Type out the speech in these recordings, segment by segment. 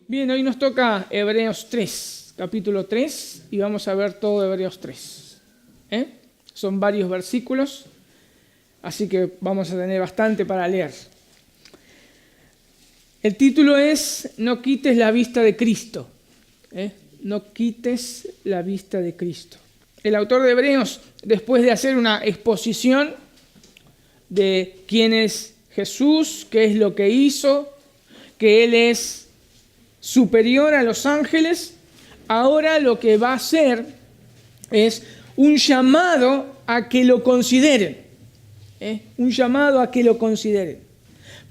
Bien, hoy nos toca Hebreos 3, capítulo 3, y vamos a ver todo Hebreos 3. Son varios versículos, así que vamos a tener bastante para leer. El título es No quites la vista de Cristo. No quites la vista de Cristo. El autor de Hebreos, después de hacer una exposición de quién es Jesús, qué es lo que hizo, que Él es superior a los ángeles, ahora lo que va a hacer es un llamado a que lo consideren. Un llamado a que lo consideren.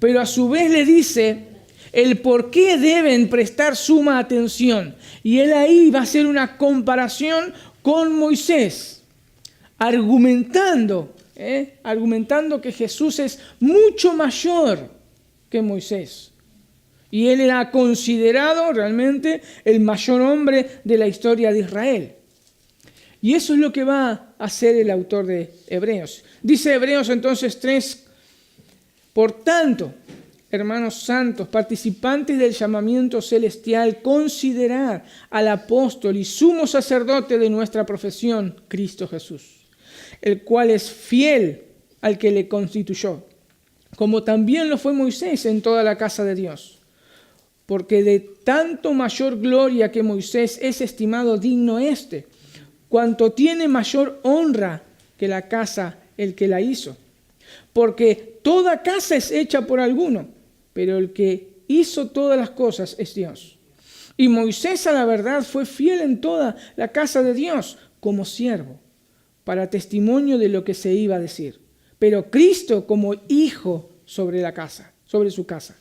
Pero a su vez le dice el por qué deben prestar suma atención. Y él ahí va a hacer una comparación con Moisés, argumentando que Jesús es mucho mayor que Moisés. Y él era considerado realmente el mayor hombre de la historia de Israel. Y eso es lo que va a hacer el autor de Hebreos. Dice Hebreos entonces 3, por tanto, hermanos santos, participantes del llamamiento celestial, considerad al apóstol y sumo sacerdote de nuestra profesión, Cristo Jesús, el cual es fiel al que le constituyó, como también lo fue Moisés en toda la casa de Dios. Porque de tanto mayor gloria que Moisés es estimado digno cuanto tiene mayor honra que la casa el que la hizo. Porque toda casa es hecha por alguno, pero el que hizo todas las cosas es Dios. Y Moisés a la verdad fue fiel en toda la casa de Dios como siervo, para testimonio de lo que se iba a decir. Pero Cristo como hijo sobre su casa,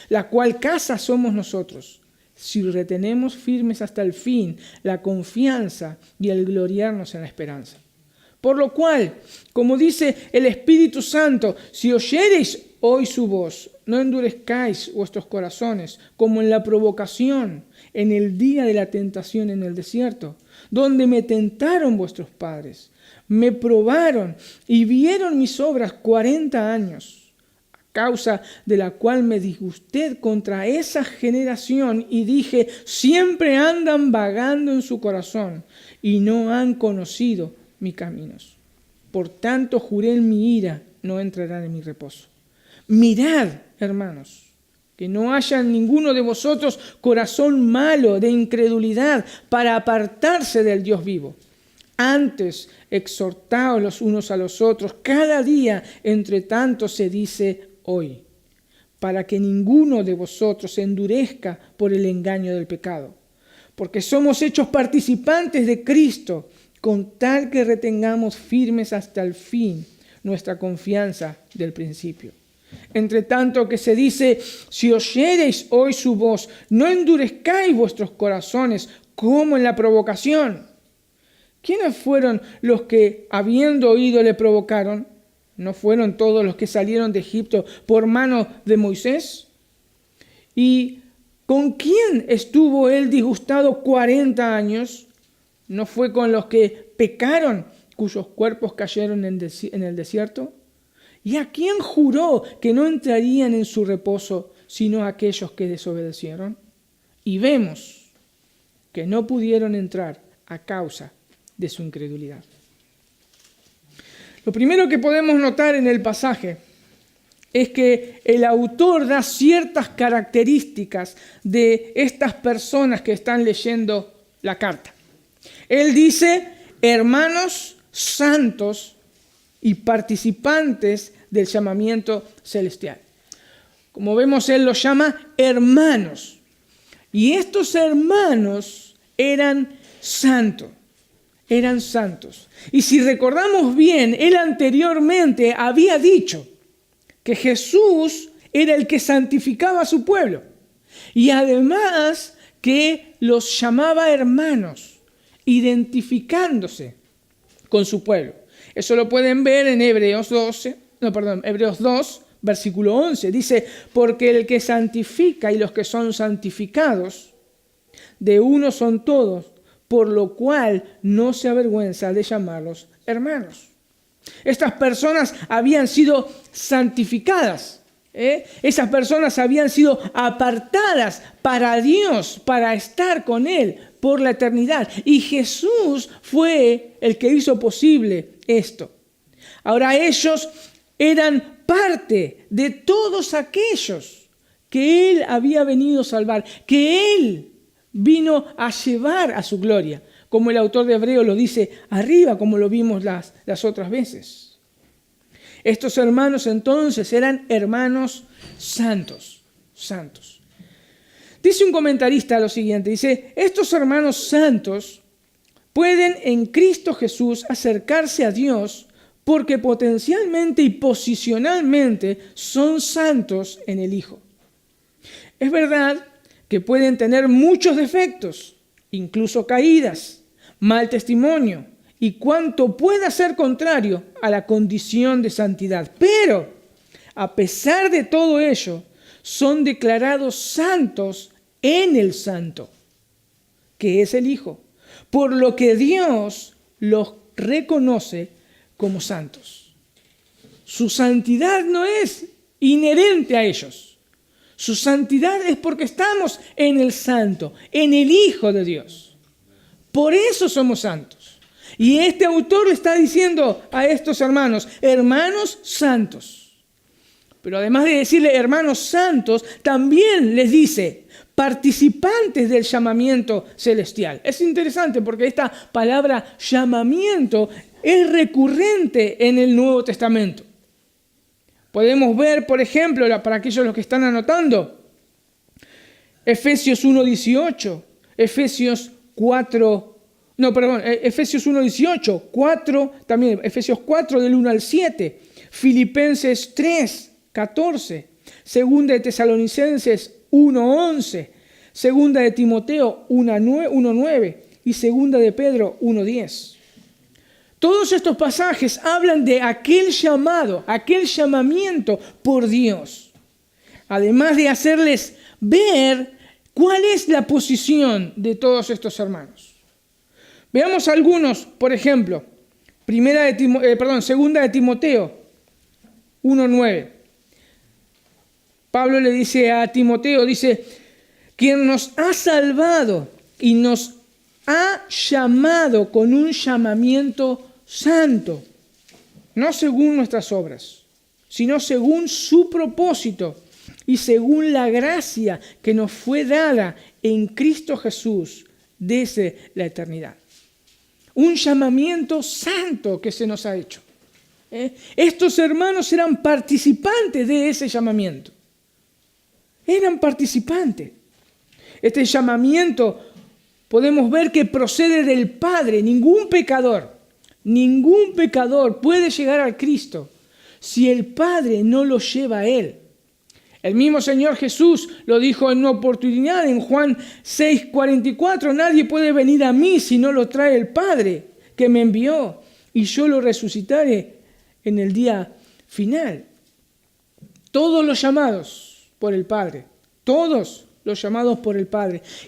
la cual casa somos nosotros, si retenemos firmes hasta el fin la confianza y el gloriarnos en la esperanza. Por lo cual, como dice el Espíritu Santo, si oyereis hoy su voz, no endurezcáis vuestros corazones, como en la provocación, en el día de la tentación en el desierto, donde me tentaron vuestros padres, me probaron y vieron mis obras 40 años. Causa de la cual me disgusté contra esa generación y dije, siempre andan vagando en su corazón y no han conocido mis caminos. Por tanto juré en mi ira, no entrarán en mi reposo. Mirad, hermanos, que no haya en ninguno de vosotros corazón malo de incredulidad para apartarse del Dios vivo. Antes, exhortaos los unos a los otros, cada día, entre tanto se dice hoy, para que ninguno de vosotros se endurezca por el engaño del pecado. Porque somos hechos participantes de Cristo, con tal que retengamos firmes hasta el fin nuestra confianza del principio. Entre tanto que se dice, si oyereis hoy su voz, no endurezcáis vuestros corazones como en la provocación. ¿Quiénes fueron los que, habiendo oído, le provocaron? ¿No fueron todos los que salieron de Egipto por mano de Moisés? ¿Y con quién estuvo él disgustado 40 años? ¿No fue con los que pecaron, cuyos cuerpos cayeron en el desierto? ¿Y a quién juró que no entrarían en su reposo, sino aquellos que desobedecieron? Y vemos que no pudieron entrar a causa de su incredulidad. Lo primero que podemos notar en el pasaje es que el autor da ciertas características de estas personas que están leyendo la carta. Él dice, hermanos santos y participantes del llamamiento celestial. Como vemos, él los llama hermanos. Y estos hermanos eran santos. Eran santos. Y si recordamos bien, él anteriormente había dicho que Jesús era el que santificaba a su pueblo. Y además que los llamaba hermanos, identificándose con su pueblo. Eso lo pueden ver en Hebreos 2, versículo 11. Dice, porque el que santifica y los que son santificados, de uno son todos, por lo cual no se avergüenza de llamarlos hermanos. Estas personas habían sido santificadas Esas personas habían sido apartadas para Dios, para estar con Él por la eternidad. Y Jesús fue el que hizo posible esto. Ahora ellos eran parte de todos aquellos que Él había venido a salvar, que Él vino a llevar a su gloria, como el autor de Hebreos lo dice arriba, como lo vimos las otras veces. Estos hermanos entonces eran hermanos santos. Dice un comentarista lo siguiente, dice, estos hermanos santos pueden en Cristo Jesús acercarse a Dios porque potencialmente y posicionalmente son santos en el Hijo. Es verdad que pueden tener muchos defectos, incluso caídas, mal testimonio, y cuanto pueda ser contrario a la condición de santidad. Pero, a pesar de todo ello, son declarados santos en el Santo, que es el Hijo, por lo que Dios los reconoce como santos. Su santidad no es inherente a ellos. Su santidad es porque estamos en el Santo, en el Hijo de Dios. Por eso somos santos. Y este autor le está diciendo a estos hermanos santos. Pero además de decirle hermanos santos, también les dice participantes del llamamiento celestial. Es interesante porque esta palabra llamamiento es recurrente en el Nuevo Testamento. Podemos ver, por ejemplo, para aquellos los que están anotando, Efesios 1:18, Efesios 1:18, 4, también Efesios 4 del 1 al 7, Filipenses 3:14, Segunda de Tesalonicenses 1:11, Segunda de Timoteo 1:9 y Segunda de Pedro 1:10. Todos estos pasajes hablan de aquel llamado, aquel llamamiento por Dios, además de hacerles ver cuál es la posición de todos estos hermanos. Veamos algunos, por ejemplo, Segunda de Timoteo 1:9. Pablo le dice a Timoteo, dice, quien nos ha salvado y nos ha llamado con un llamamiento santo, no según nuestras obras, sino según su propósito y según la gracia que nos fue dada en Cristo Jesús desde la eternidad. Un llamamiento santo que se nos ha hecho. Estos hermanos eran participantes de ese llamamiento. Eran participantes. Este llamamiento podemos ver que procede del Padre. Ningún pecador puede llegar al Cristo si el Padre no lo lleva a Él. El mismo Señor Jesús lo dijo en una oportunidad en Juan 6:44, nadie puede venir a mí si no lo trae el Padre que me envió, y yo lo resucitaré en el día final. Todos los llamados por el Padre,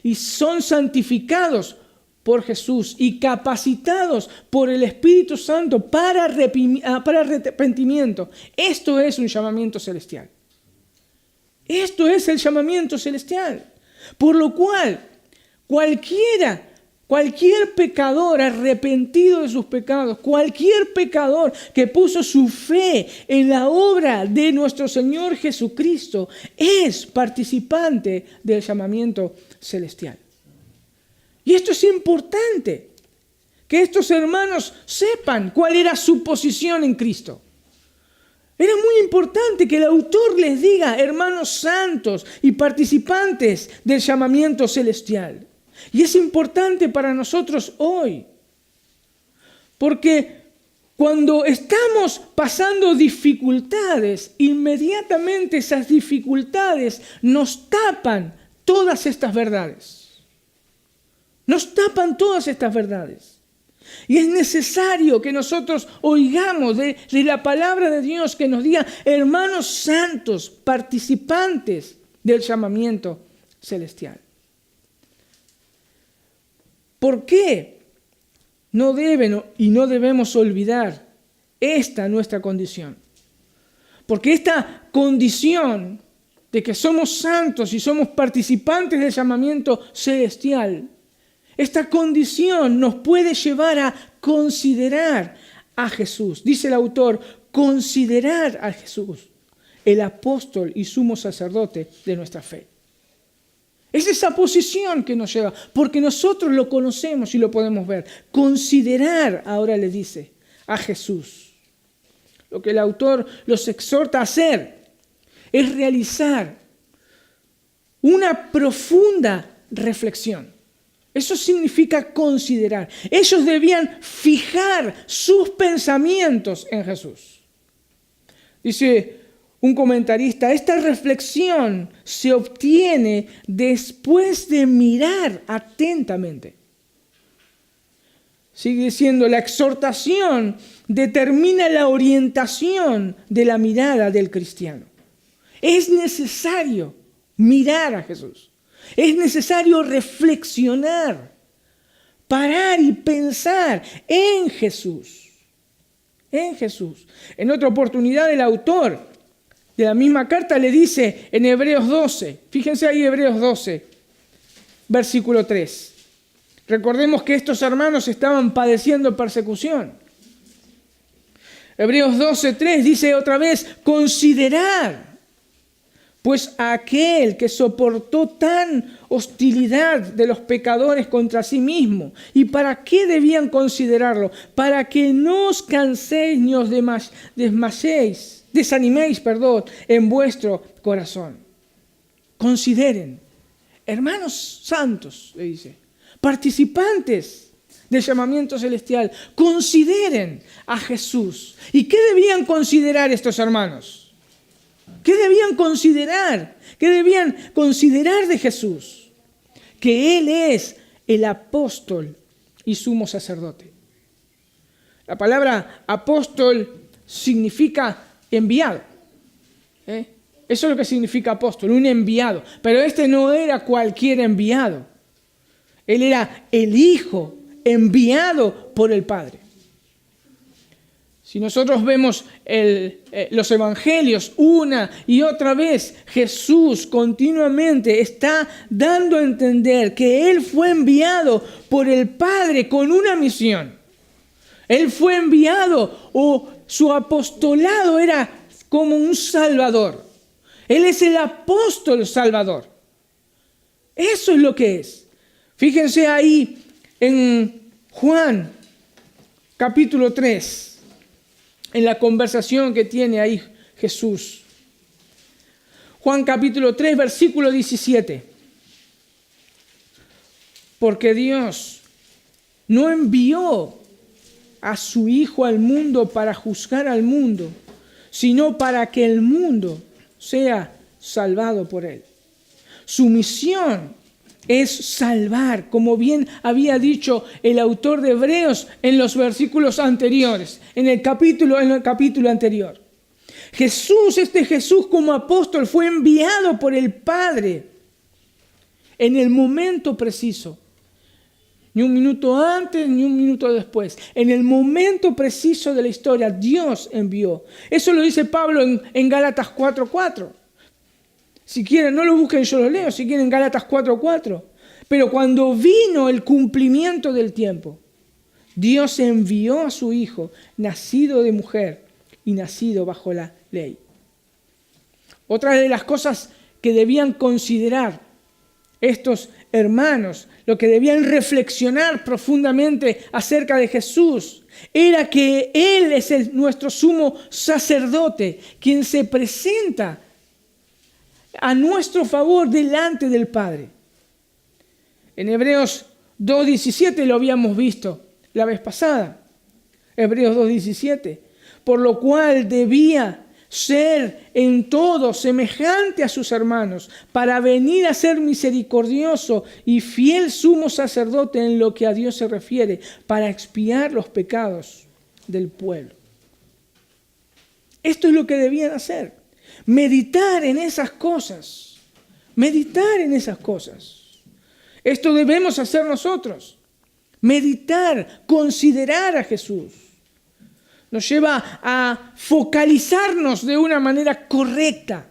y son santificados por Jesús y capacitados por el Espíritu Santo para arrepentimiento. Esto es un llamamiento celestial. Esto es el llamamiento celestial. Por lo cual, cualquier pecador arrepentido de sus pecados, cualquier pecador que puso su fe en la obra de nuestro Señor Jesucristo, es participante del llamamiento celestial. Y esto es importante, que estos hermanos sepan cuál era su posición en Cristo. Era muy importante que el autor les diga, hermanos santos y participantes del llamamiento celestial. Y es importante para nosotros hoy, porque cuando estamos pasando dificultades, inmediatamente esas dificultades nos tapan todas estas verdades. Y es necesario que nosotros oigamos de la palabra de Dios que nos diga, hermanos santos, participantes del llamamiento celestial. ¿Por qué no debemos olvidar esta nuestra condición? Porque esta condición de que somos santos y somos participantes del llamamiento celestial, esta condición nos puede llevar a considerar a Jesús. Dice el autor, considerar a Jesús, el apóstol y sumo sacerdote de nuestra fe. Es esa posición que nos lleva, porque nosotros lo conocemos y lo podemos ver. Considerar, ahora le dice, a Jesús. Lo que el autor los exhorta a hacer es realizar una profunda reflexión. Eso significa considerar. Ellos debían fijar sus pensamientos en Jesús. Dice un comentarista, esta reflexión se obtiene después de mirar atentamente. Sigue diciendo, la exhortación determina la orientación de la mirada del cristiano. Es necesario mirar a Jesús. Es necesario reflexionar, parar y pensar en Jesús. En Jesús. En otra oportunidad el autor de la misma carta le dice en Hebreos 12, fíjense ahí Hebreos 12, versículo 3. Recordemos que estos hermanos estaban padeciendo persecución. Hebreos 12:3 dice otra vez, considerad, pues aquel que soportó tan hostilidad de los pecadores contra sí mismo. ¿Y para qué debían considerarlo? Para que no os canséis ni os desaniméis, en vuestro corazón. Consideren, hermanos santos, le dice, participantes del llamamiento celestial, consideren a Jesús. ¿Y qué debían considerar estos hermanos? ¿Qué debían considerar? ¿Qué debían considerar de Jesús? Que Él es el apóstol y sumo sacerdote. La palabra apóstol significa enviado. Eso es lo que significa apóstol, un enviado. Pero este no era cualquier enviado. Él era el Hijo enviado por el Padre. Si nosotros vemos los evangelios una y otra vez, Jesús continuamente está dando a entender que Él fue enviado por el Padre con una misión. Él fue enviado o su apostolado era como un salvador. Él es el apóstol salvador. Eso es lo que es. Fíjense ahí en Juan capítulo 3. En la conversación que tiene ahí Jesús. Juan capítulo 3, versículo 17. Porque Dios no envió a su Hijo al mundo para juzgar al mundo, sino para que el mundo sea salvado por Él. Su misión es salvar, como bien había dicho el autor de Hebreos en los versículos anteriores, en el capítulo anterior. Jesús como apóstol fue enviado por el Padre en el momento preciso. Ni un minuto antes, ni un minuto después. En el momento preciso de la historia, Dios envió. Eso lo dice Pablo en Gálatas 4:4. Si quieren, no lo busquen, yo lo leo. Si quieren, Gálatas 4:4. Pero cuando vino el cumplimiento del tiempo, Dios envió a su Hijo, nacido de mujer y nacido bajo la ley. Otra de las cosas que debían considerar estos hermanos, lo que debían reflexionar profundamente acerca de Jesús, era que Él es nuestro sumo sacerdote, quien se presenta a nuestro favor delante del Padre. En Hebreos 2:17 lo habíamos visto la vez pasada. Hebreos 2:17. Por lo cual debía ser en todo semejante a sus hermanos, para venir a ser misericordioso y fiel sumo sacerdote en lo que a Dios se refiere, para expiar los pecados del pueblo. Esto es lo que debían hacer. Meditar en esas cosas. Meditar en esas cosas. Esto debemos hacer nosotros. Meditar, considerar a Jesús. nos lleva a focalizarnos de una manera correcta,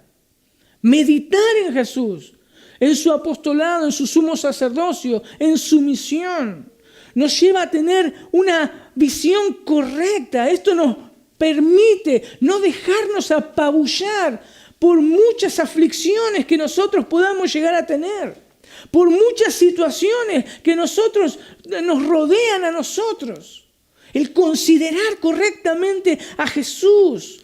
meditar en Jesús, en su apostolado, en su sumo sacerdocio, en su misión. Nos lleva a tener una visión correcta. Esto nos permite no dejarnos apabullar por muchas aflicciones que nosotros podamos llegar a tener, por muchas situaciones que nos rodean a nosotros. El considerar correctamente a Jesús,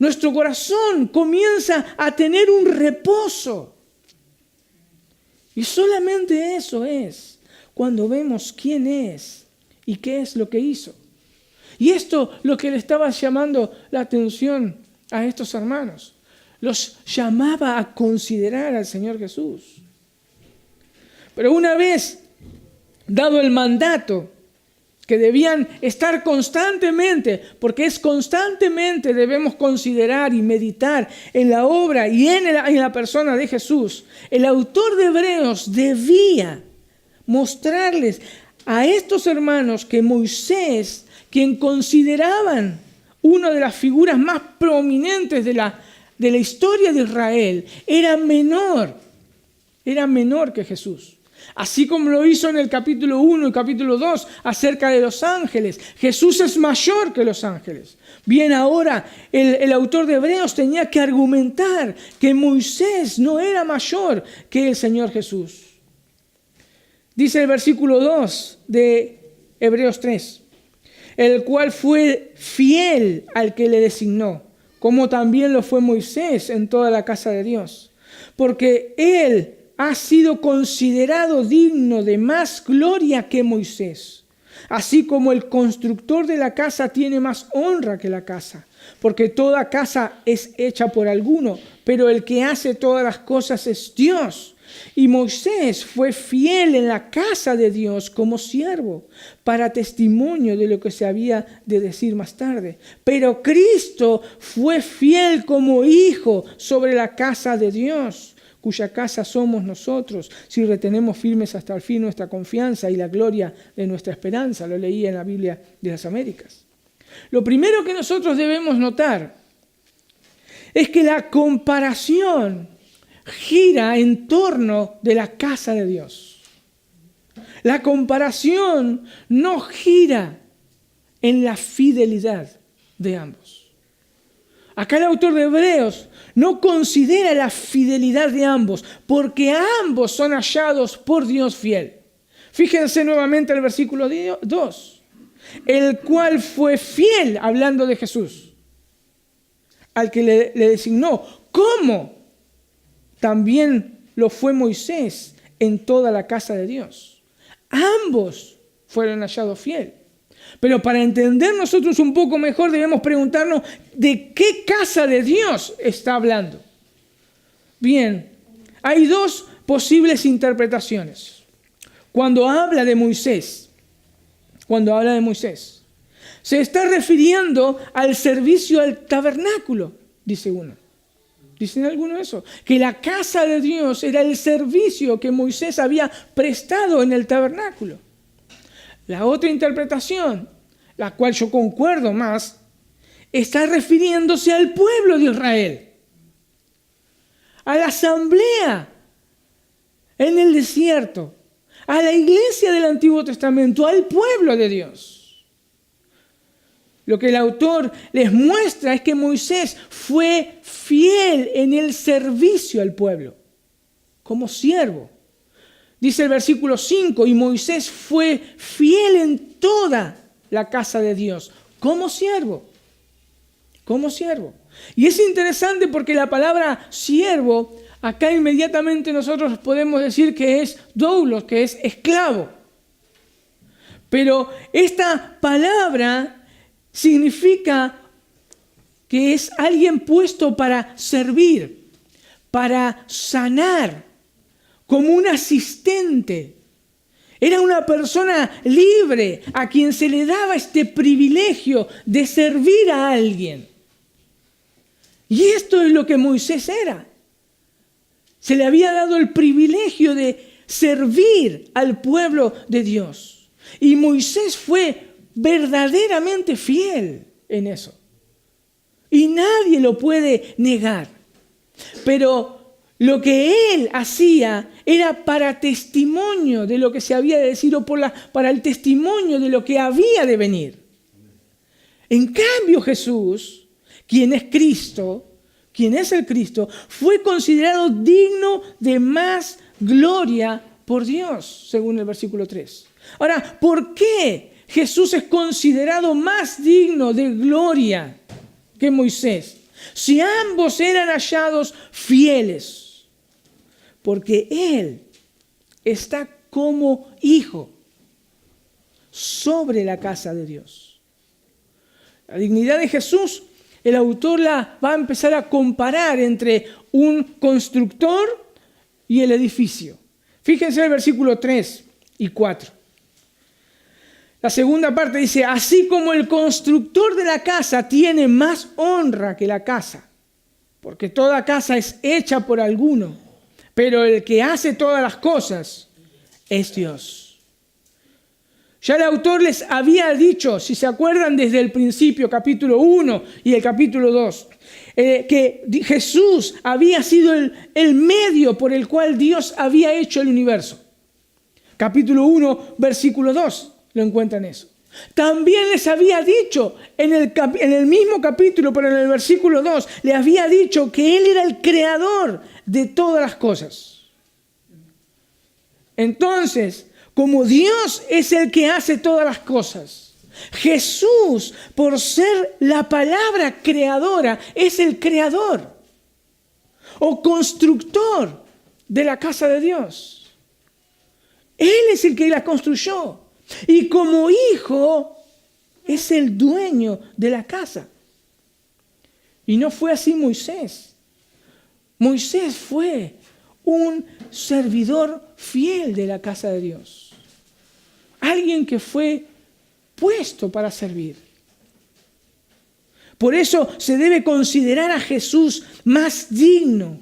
nuestro corazón comienza a tener un reposo. Y solamente eso es cuando vemos quién es y qué es lo que hizo. Y esto lo que le estaba llamando la atención a estos hermanos. Los llamaba a considerar al Señor Jesús. Pero una vez dado el mandato que debían estar constantemente, porque es constantemente debemos considerar y meditar en la obra y en la persona de Jesús, el autor de Hebreos debía mostrarles a estos hermanos que Moisés, quien consideraban una de las figuras más prominentes de la historia de Israel, era menor que Jesús. Así como lo hizo en el capítulo 1 y capítulo 2 acerca de los ángeles. Jesús es mayor que los ángeles. Bien, ahora el autor de Hebreos tenía que argumentar que Moisés no era mayor que el Señor Jesús. Dice el versículo 2 de Hebreos 3, el cual fue fiel al que le designó, como también lo fue Moisés en toda la casa de Dios. Porque él ha sido considerado digno de más gloria que Moisés, así como el constructor de la casa tiene más honra que la casa, porque toda casa es hecha por alguno, pero el que hace todas las cosas es Dios. Y Moisés fue fiel en la casa de Dios como siervo, para testimonio de lo que se había de decir más tarde. Pero Cristo fue fiel como hijo sobre la casa de Dios, cuya casa somos nosotros, si retenemos firmes hasta el fin nuestra confianza y la gloria de nuestra esperanza. Lo leí en la Biblia de las Américas. Lo primero que nosotros debemos notar es que la comparación gira en torno de la casa de Dios. La comparación no gira en la fidelidad de ambos. Acá el autor de Hebreos no considera la fidelidad de ambos, porque ambos son hallados por Dios fiel. Fíjense nuevamente el versículo 2. El cual fue fiel, hablando de Jesús, al que le designó. ¿Cómo? También lo fue Moisés en toda la casa de Dios. Ambos fueron hallados fiel. Pero para entender nosotros un poco mejor debemos preguntarnos de qué casa de Dios está hablando. Bien, hay dos posibles interpretaciones. Cuando habla de Moisés, se está refiriendo al servicio al tabernáculo, dice uno. ¿Dicen alguno eso? Que la casa de Dios era el servicio que Moisés había prestado en el tabernáculo. La otra interpretación, la cual yo concuerdo más, está refiriéndose al pueblo de Israel, a la asamblea en el desierto, a la iglesia del Antiguo Testamento, al pueblo de Dios. Lo que el autor les muestra es que Moisés fue fiel en el servicio al pueblo, como siervo. Dice el versículo 5, y Moisés fue fiel en toda la casa de Dios, como siervo. Como siervo. Y es interesante porque la palabra siervo, acá inmediatamente nosotros podemos decir que es doulos, que es esclavo. Pero esta palabra significa que es alguien puesto para servir, para sanar, como un asistente. Era una persona libre a quien se le daba este privilegio de servir a alguien. Y esto es lo que Moisés era. Se le había dado el privilegio de servir al pueblo de Dios. Y Moisés fue verdaderamente fiel. en eso. Y nadie lo puede negar. Pero lo que él hacía era para testimonio de lo que se había de decir o para el testimonio de lo que había de venir. En cambio, Jesús, quien es Cristo, quien es el Cristo, fue considerado digno de más gloria por Dios, según el versículo 3. Ahora, ¿por qué Jesús es considerado más digno de gloria que Moisés? Si ambos eran hallados fieles, porque Él está como hijo sobre la casa de Dios. La dignidad de Jesús, el autor la va a empezar a comparar entre un constructor y el edificio. Fíjense el versículo 3 y 4. La segunda parte dice, así como el constructor de la casa tiene más honra que la casa, porque toda casa es hecha por alguno, pero el que hace todas las cosas es Dios. Ya el autor les había dicho, si se acuerdan desde el principio, capítulo 1 y el capítulo 2, que Jesús había sido el medio por el cual Dios había hecho el universo. Capítulo 1, versículo 2. Lo encuentran eso. También les había dicho en el mismo capítulo, pero en el versículo 2, le había dicho que Él era el creador de todas las cosas. Entonces, como Dios es el que hace todas las cosas, Jesús, por ser la palabra creadora, es el creador o constructor de la casa de Dios. Él es el que la construyó. Y como hijo, es el dueño de la casa. Y no fue así Moisés. Moisés fue un servidor fiel de la casa de Dios. Alguien que fue puesto para servir. Por eso se debe considerar a Jesús más digno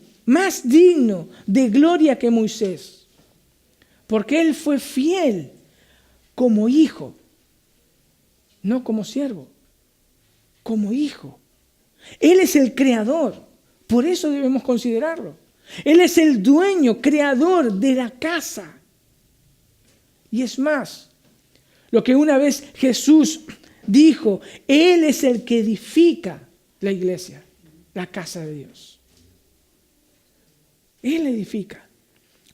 de gloria que Moisés. Porque él fue fiel como hijo, no como siervo, como hijo. Él es el creador, por eso debemos considerarlo. Él es el dueño, creador de la casa. Y es más, lo que una vez Jesús dijo, Él es el que edifica la iglesia, la casa de Dios. Él edifica.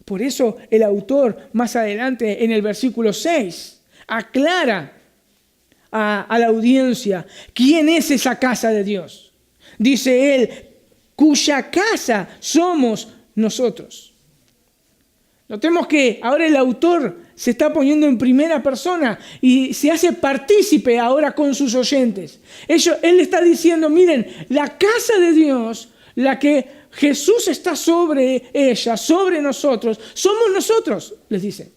Por eso el autor más adelante en el versículo 6 aclara a la audiencia quién es esa casa de Dios. Dice él, cuya casa somos nosotros. Notemos que ahora el autor se está poniendo en primera persona y se hace partícipe ahora con sus oyentes. Él está diciendo, miren, la casa de Dios, la que Jesús está sobre ella, sobre nosotros, somos nosotros, les dice.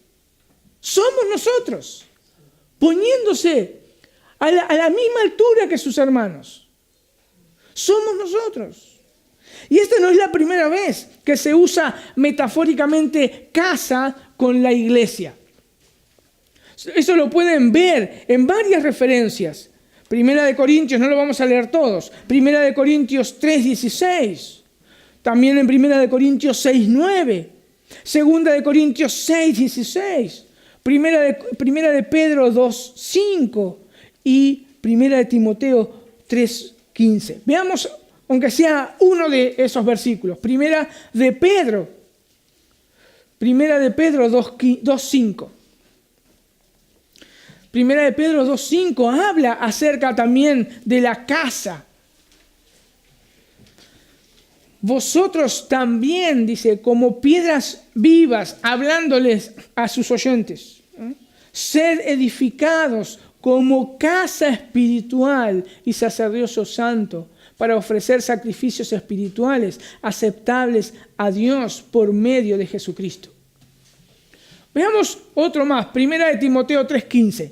Somos nosotros, poniéndose a la misma altura que sus hermanos. Somos nosotros. Y esta no es la primera vez que se usa metafóricamente casa con la iglesia. Eso lo pueden ver en varias referencias. Primera de Corintios, no lo vamos a leer todos. Primera de Corintios 3:16. También en Primera de Corintios 6:9. Segunda de Corintios 6:16. Primera de Pedro 2:5. Y Primera de Timoteo 3:15. Veamos, aunque sea uno de esos versículos. Primera de Pedro 2:5. Primera de Pedro 2:5 habla acerca también de la casa. Vosotros también, dice, como piedras vivas, hablándoles a sus oyentes, sed edificados como casa espiritual y sacerdocio santo, para ofrecer sacrificios espirituales aceptables a Dios por medio de Jesucristo. Veamos otro más, Primera de Timoteo 3:15.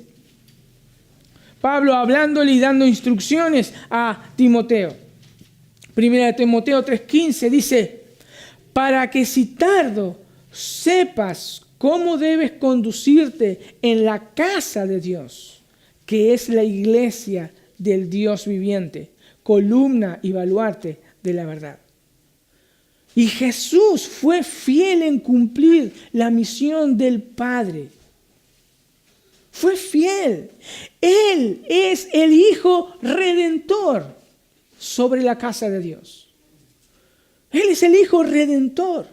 Pablo hablándole y dando instrucciones a Timoteo. Primera de Timoteo 3:15 dice, para que si tardo sepas cómo debes conducirte en la casa de Dios, que es la iglesia del Dios viviente, columna y baluarte de la verdad. Y Jesús fue fiel en cumplir la misión del Padre. Fue fiel. Él es el Hijo Redentor sobre la casa de Dios. Él es el Hijo Redentor.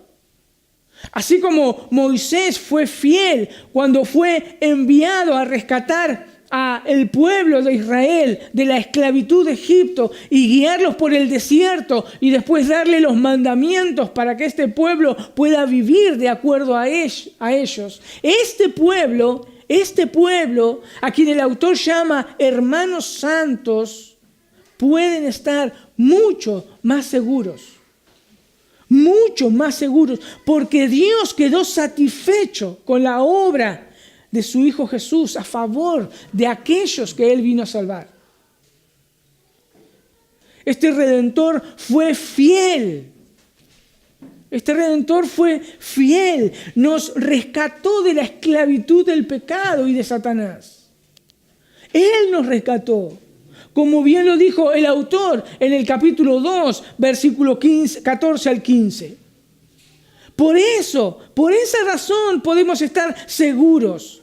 Así como Moisés fue fiel cuando fue enviado a rescatar al pueblo de Israel de la esclavitud de Egipto y guiarlos por el desierto y después darle los mandamientos para que este pueblo pueda vivir de acuerdo a ellos. Este pueblo, a quien el autor llama hermanos santos, pueden estar mucho más seguros, porque Dios quedó satisfecho con la obra de su Hijo Jesús a favor de aquellos que Él vino a salvar. Este Redentor fue fiel. Nos rescató de la esclavitud del pecado y de Satanás. Él nos rescató. Como bien lo dijo el autor en el capítulo 2, versículo 14 al 15. Por esa razón podemos estar seguros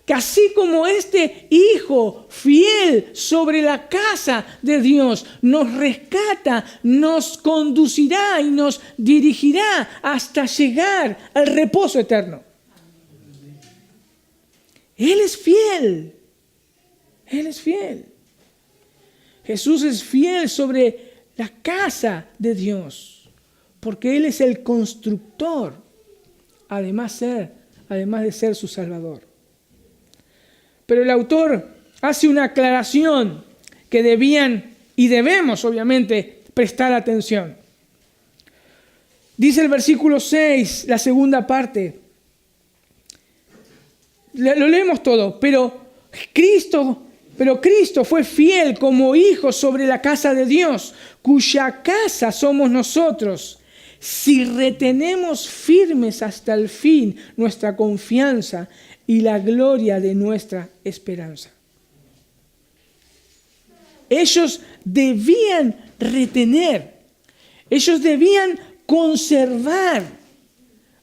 que así como este Hijo fiel sobre la casa de Dios nos rescata, nos conducirá y nos dirigirá hasta llegar al reposo eterno. Él es fiel. Jesús es fiel sobre la casa de Dios, porque Él es el constructor, además de ser su Salvador. Pero el autor hace una aclaración que debían y debemos, obviamente, prestar atención. Dice el versículo 6, la segunda parte. Lo leemos todo. Pero Cristo fue fiel como hijo sobre la casa de Dios, cuya casa somos nosotros, si retenemos firmes hasta el fin nuestra confianza y la gloria de nuestra esperanza. Ellos debían retener, ellos debían conservar,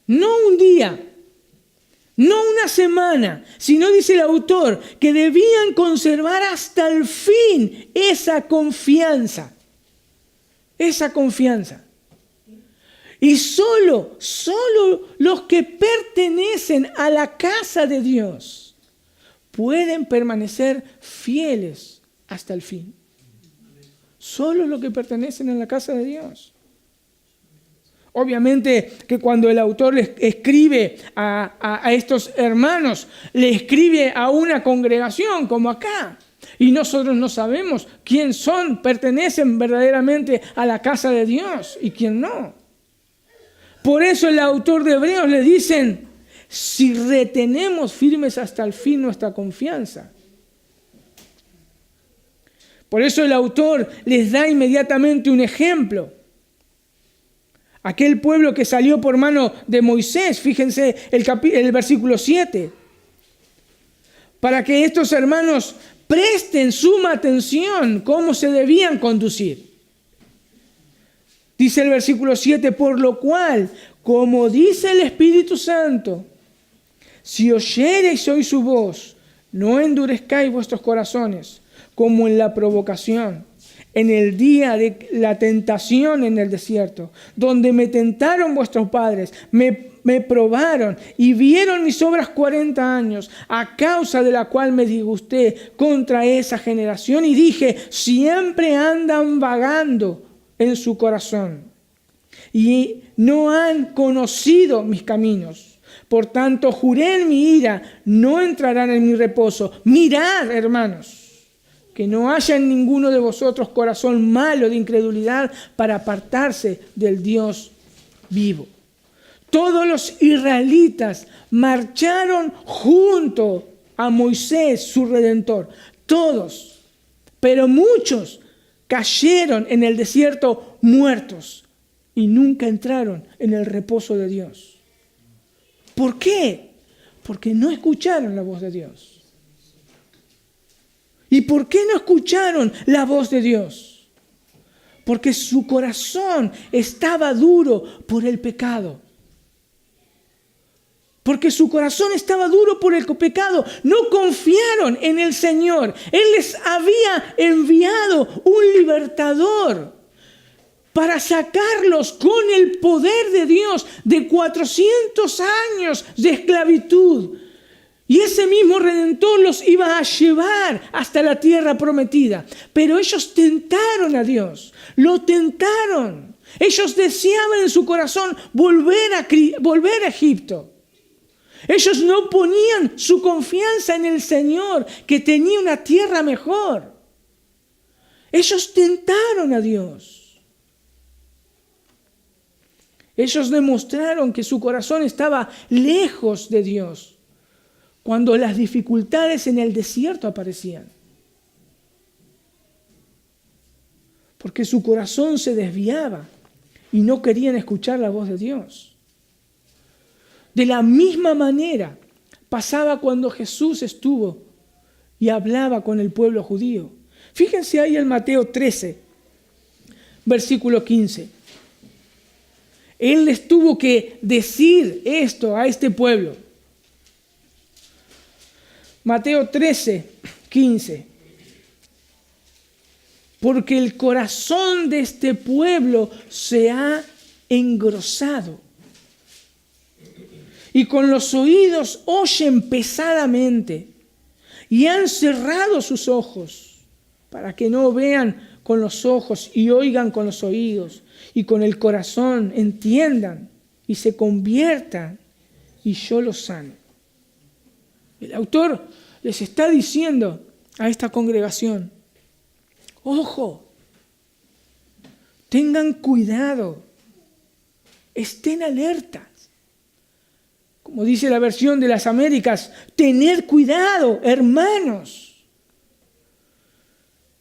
no un día, no una semana, sino, dice el autor, que debían conservar hasta el fin esa confianza. Y solo los que pertenecen a la casa de Dios pueden permanecer fieles hasta el fin. Solo los que pertenecen a la casa de Dios. Obviamente que cuando el autor le escribe a estos hermanos, le escribe a una congregación como acá. Y nosotros no sabemos quién pertenecen verdaderamente a la casa de Dios y quién no. Por eso el autor de Hebreos le dicen, si retenemos firmes hasta el fin nuestra confianza. Por eso el autor les da inmediatamente un ejemplo. Aquel pueblo que salió por mano de Moisés, fíjense el versículo 7, para que estos hermanos presten suma atención cómo se debían conducir. Dice el versículo 7, por lo cual, como dice el Espíritu Santo, si oyereis hoy su voz, no endurezcáis vuestros corazones, como en la provocación, en el día de la tentación en el desierto, donde me tentaron vuestros padres, me probaron y vieron mis obras 40 años, a causa de la cual me disgusté contra esa generación y dije, siempre andan vagando en su corazón y no han conocido mis caminos. Por tanto, juré en mi ira, no entrarán en mi reposo. Mirad, hermanos, que no haya en ninguno de vosotros corazón malo de incredulidad para apartarse del Dios vivo. Todos los israelitas marcharon junto a Moisés, su Redentor. Todos, pero muchos cayeron en el desierto muertos y nunca entraron en el reposo de Dios. ¿Por qué? Porque no escucharon la voz de Dios. ¿Y por qué no escucharon la voz de Dios? Porque su corazón estaba duro por el pecado. Porque su corazón estaba duro por el pecado. No confiaron en el Señor. Él les había enviado un libertador para sacarlos con el poder de Dios de 400 años de esclavitud. Y ese mismo Redentor los iba a llevar hasta la tierra prometida. Pero ellos tentaron a Dios. Lo tentaron. Ellos deseaban en su corazón volver a Egipto. Ellos no ponían su confianza en el Señor, que tenía una tierra mejor. Ellos tentaron a Dios. Ellos demostraron que su corazón estaba lejos de Dios cuando las dificultades en el desierto aparecían. Porque su corazón se desviaba y no querían escuchar la voz de Dios. De la misma manera pasaba cuando Jesús estuvo y hablaba con el pueblo judío. Fíjense ahí en Mateo 13, versículo 15. Él les tuvo que decir esto a este pueblo. Mateo 13, 15. Porque el corazón de este pueblo se ha engrosado. Y con los oídos oyen pesadamente y han cerrado sus ojos para que no vean con los ojos y oigan con los oídos y con el corazón entiendan y se conviertan y yo los sano. El autor les está diciendo a esta congregación, ojo, tengan cuidado, estén alertas. Como dice la versión de las Américas, tened cuidado, hermanos.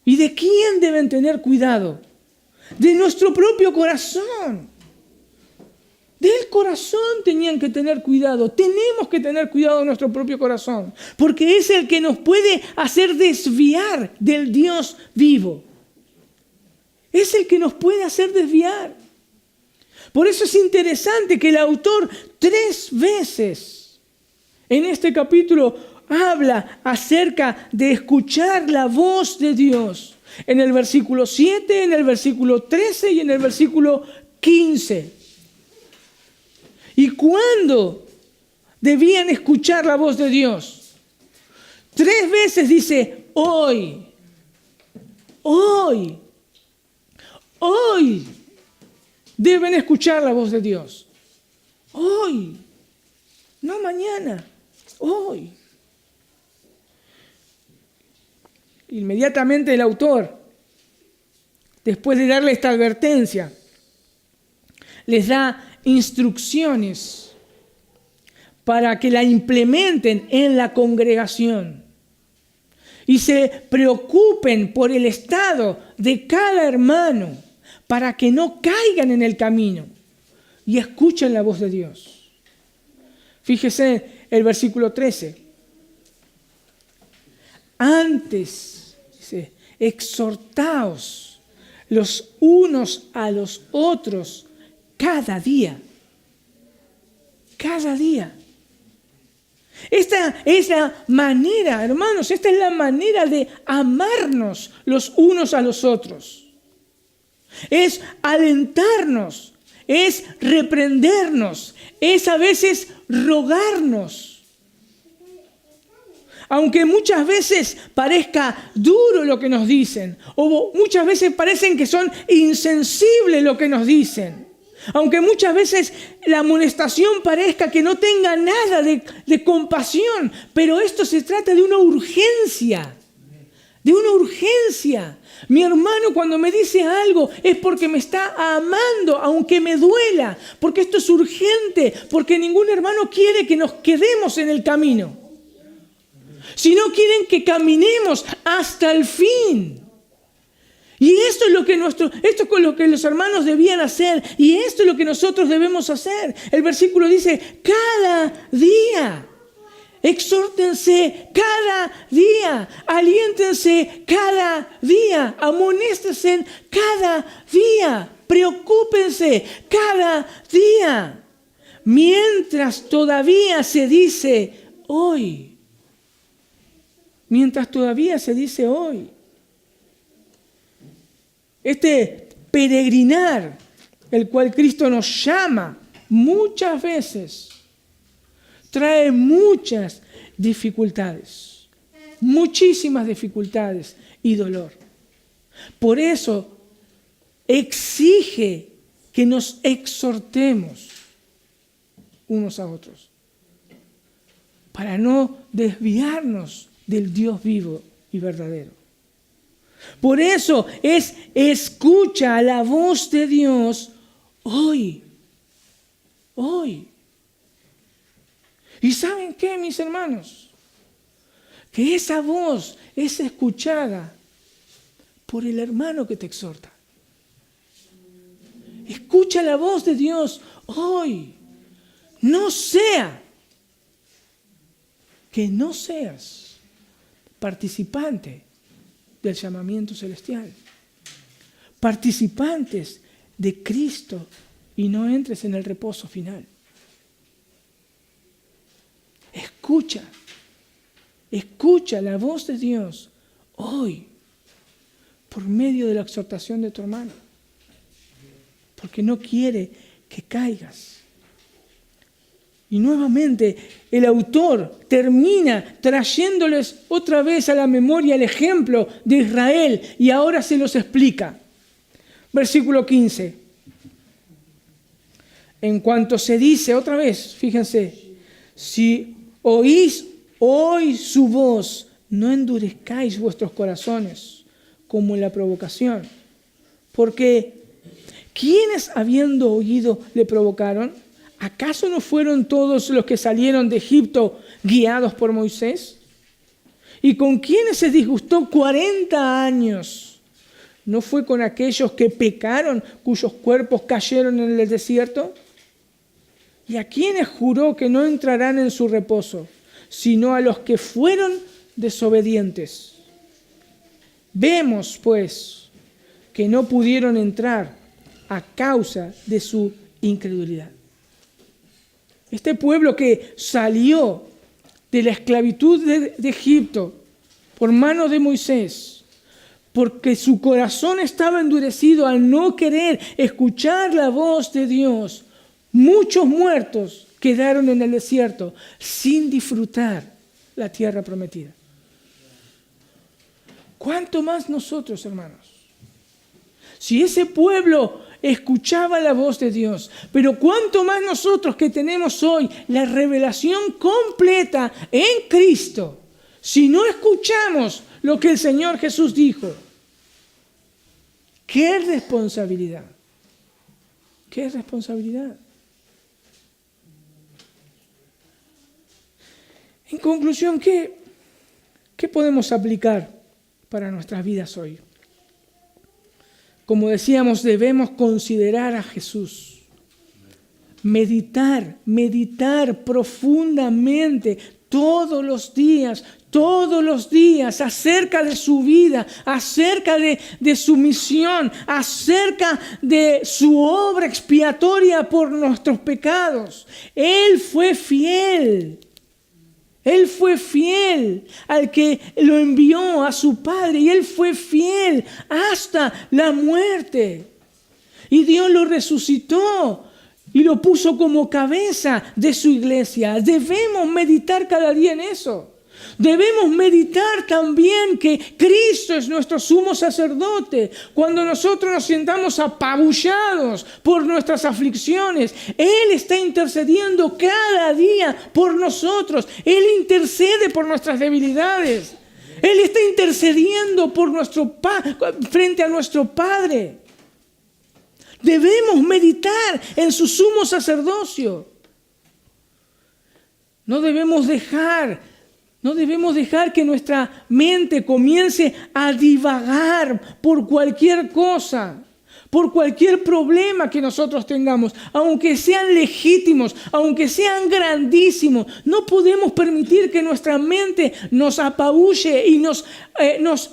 ¿Y de quién deben tener cuidado? De nuestro propio corazón. Del corazón tenían que tener cuidado. Tenemos que tener cuidado de nuestro propio corazón, porque es el que nos puede hacer desviar del Dios vivo. Es el que nos puede hacer desviar. Por eso es interesante que el autor 3 veces en este capítulo habla acerca de escuchar la voz de Dios. En el versículo 7, en el versículo 13 y en el versículo 15. ¿Y cuándo debían escuchar la voz de Dios? 3 veces dice, hoy, hoy, hoy. Deben escuchar la voz de Dios. Hoy. No mañana. Hoy. Inmediatamente el autor, después de darle esta advertencia, les da instrucciones para que la implementen en la congregación y se preocupen por el estado de cada hermano, para que no caigan en el camino y escuchen la voz de Dios. Fíjese el versículo 13. Antes, dice, exhortaos los unos a los otros cada día. Cada día. Esta es la manera, hermanos, esta es la manera de amarnos los unos a los otros. Es alentarnos, es reprendernos, es a veces rogarnos. Aunque muchas veces parezca duro lo que nos dicen, o muchas veces parecen que son insensibles lo que nos dicen, aunque muchas veces la amonestación parezca que no tenga nada de compasión, pero esto se trata de una urgencia. De una urgencia. Mi hermano cuando me dice algo es porque me está amando, aunque me duela, porque esto es urgente, porque ningún hermano quiere que nos quedemos en el camino, sino quieren que caminemos hasta el fin. Y esto es lo que esto es lo que los hermanos debían hacer, y esto es lo que nosotros debemos hacer. El versículo dice, cada día. Exhórtense cada día, aliéntense cada día, amonéstense cada día, preocúpense cada día, mientras todavía se dice hoy. Mientras todavía se dice hoy. Este peregrinar, el cual Cristo nos llama muchas veces, trae muchas dificultades, muchísimas dificultades y dolor. Por eso exige que nos exhortemos unos a otros, para no desviarnos del Dios vivo y verdadero. Por eso escucha la voz de Dios hoy. Hoy. ¿Y saben qué, mis hermanos? Que esa voz es escuchada por el hermano que te exhorta. Escucha la voz de Dios hoy. No sea que no seas participante del llamamiento celestial. Participantes de Cristo y no entres en el reposo final. Escucha la voz de Dios hoy por medio de la exhortación de tu hermano, porque no quiere que caigas. Y nuevamente el autor termina trayéndoles otra vez a la memoria el ejemplo de Israel y ahora se los explica. Versículo 15. En cuanto se dice otra vez, fíjense, si oís hoy su voz, no endurezcáis vuestros corazones como en la provocación. Porque ¿quiénes habiendo oído le provocaron? ¿Acaso no fueron todos los que salieron de Egipto guiados por Moisés? ¿Y con quiénes se disgustó 40 años? ¿No fue con aquellos que pecaron, cuyos cuerpos cayeron en el desierto? ¿Y a quiénes juró que no entrarán en su reposo, sino a los que fueron desobedientes? Vemos, pues, que no pudieron entrar a causa de su incredulidad. Este pueblo que salió de la esclavitud de Egipto por mano de Moisés, porque su corazón estaba endurecido al no querer escuchar la voz de Dios, muchos muertos quedaron en el desierto sin disfrutar la tierra prometida. ¿Cuánto más nosotros, hermanos? Si ese pueblo escuchaba la voz de Dios, pero cuánto más nosotros que tenemos hoy la revelación completa en Cristo, si no escuchamos lo que el Señor Jesús dijo. ¡Qué responsabilidad! ¡Qué responsabilidad! En conclusión, ¿qué podemos aplicar para nuestras vidas hoy? Como decíamos, debemos considerar a Jesús. Meditar profundamente todos los días acerca de su vida, acerca de su misión, acerca de su obra expiatoria por nuestros pecados. Él fue fiel. Él fue fiel al que lo envió a su Padre y Él fue fiel hasta la muerte. Y Dios lo resucitó y lo puso como cabeza de su iglesia. Debemos meditar cada día en eso. Debemos meditar también que Cristo es nuestro sumo sacerdote. Cuando nosotros nos sintamos apabullados por nuestras aflicciones, Él está intercediendo cada día por nosotros. Él intercede por nuestras debilidades. Él está intercediendo por frente a nuestro Padre. Debemos meditar en su sumo sacerdocio. No debemos dejar que nuestra mente comience a divagar por cualquier cosa, por cualquier problema que nosotros tengamos, aunque sean legítimos, aunque sean grandísimos. No podemos permitir que nuestra mente nos apabulle y nos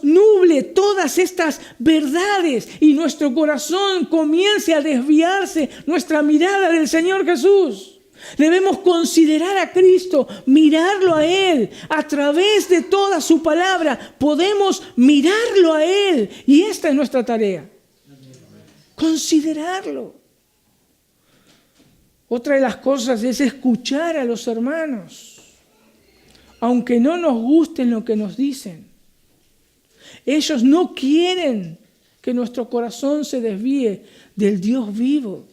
nuble todas estas verdades y nuestro corazón comience a desviarse nuestra mirada del Señor Jesús. Debemos considerar a Cristo, mirarlo a Él. A través de toda su palabra podemos mirarlo a Él. Y esta es nuestra tarea. Considerarlo. Otra de las cosas es escuchar a los hermanos, aunque no nos gusten lo que nos dicen. Ellos no quieren que nuestro corazón se desvíe del Dios vivo.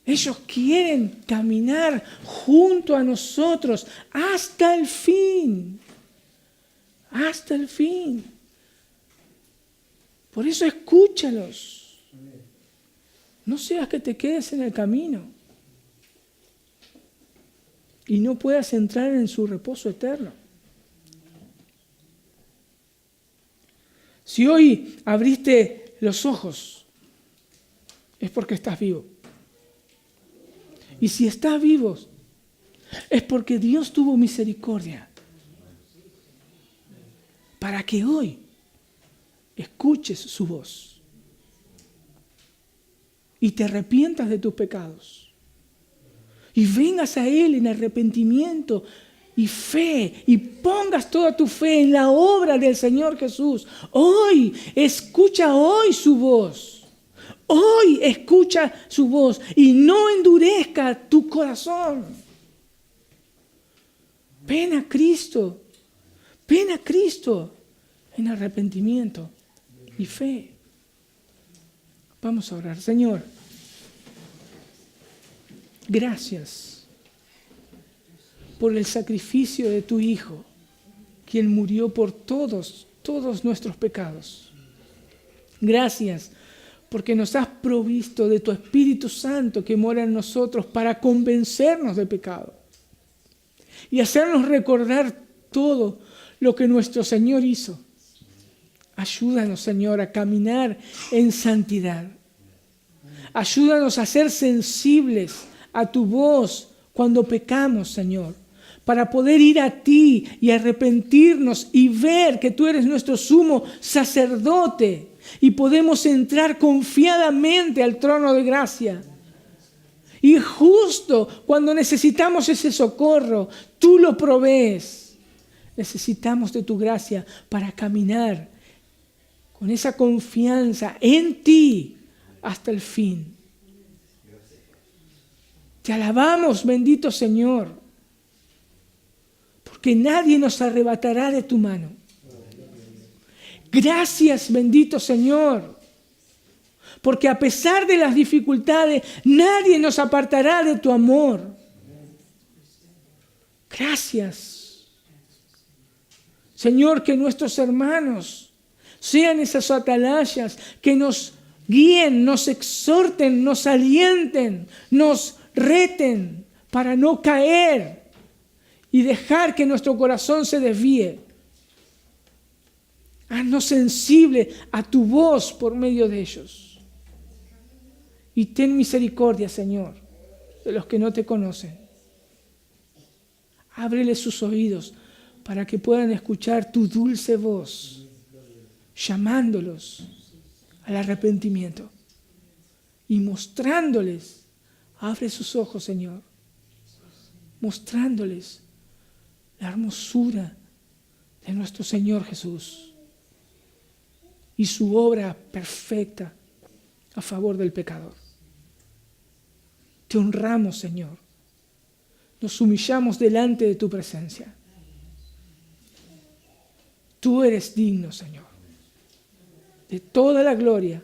Ellos quieren caminar junto a nosotros hasta el fin. Hasta el fin. Por eso escúchalos. No seas que te quedes en el camino y no puedas entrar en su reposo eterno. Si hoy abriste los ojos, es porque estás vivo. Y si estás vivo, es porque Dios tuvo misericordia para que hoy escuches su voz y te arrepientas de tus pecados y vengas a Él en arrepentimiento y fe y pongas toda tu fe en la obra del Señor Jesús. Hoy, escucha hoy su voz. Hoy escucha su voz y no endurezca tu corazón. Ven a Cristo en arrepentimiento y fe. Vamos a orar. Señor, gracias por el sacrificio de tu Hijo, quien murió por todos nuestros pecados. Gracias porque nos has provisto de tu Espíritu Santo que mora en nosotros para convencernos de pecado y hacernos recordar todo lo que nuestro Señor hizo. Ayúdanos, Señor, a caminar en santidad. Ayúdanos a ser sensibles a tu voz cuando pecamos, Señor, para poder ir a ti y arrepentirnos y ver que tú eres nuestro sumo sacerdote. Y podemos entrar confiadamente al trono de gracia. Y justo cuando necesitamos ese socorro, tú lo provees. Necesitamos de tu gracia para caminar con esa confianza en ti hasta el fin. Te alabamos, bendito Señor, porque nadie nos arrebatará de tu mano. Gracias, bendito Señor, porque a pesar de las dificultades, nadie nos apartará de tu amor. Gracias. Señor, que nuestros hermanos sean esas atalayas que nos guíen, nos exhorten, nos alienten, nos reten para no caer y dejar que nuestro corazón se desvíe. Haznos sensible a tu voz por medio de ellos. Y ten misericordia, Señor, de los que no te conocen. Ábreles sus oídos para que puedan escuchar tu dulce voz, llamándolos al arrepentimiento y mostrándoles. Abre sus ojos, Señor, mostrándoles la hermosura de nuestro Señor Jesús y su obra perfecta a favor del pecador. Te honramos, Señor. Nos humillamos delante de tu presencia. Tú eres digno, Señor, de toda la gloria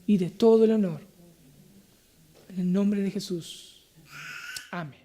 y de todo el honor. En el nombre de Jesús. Amén.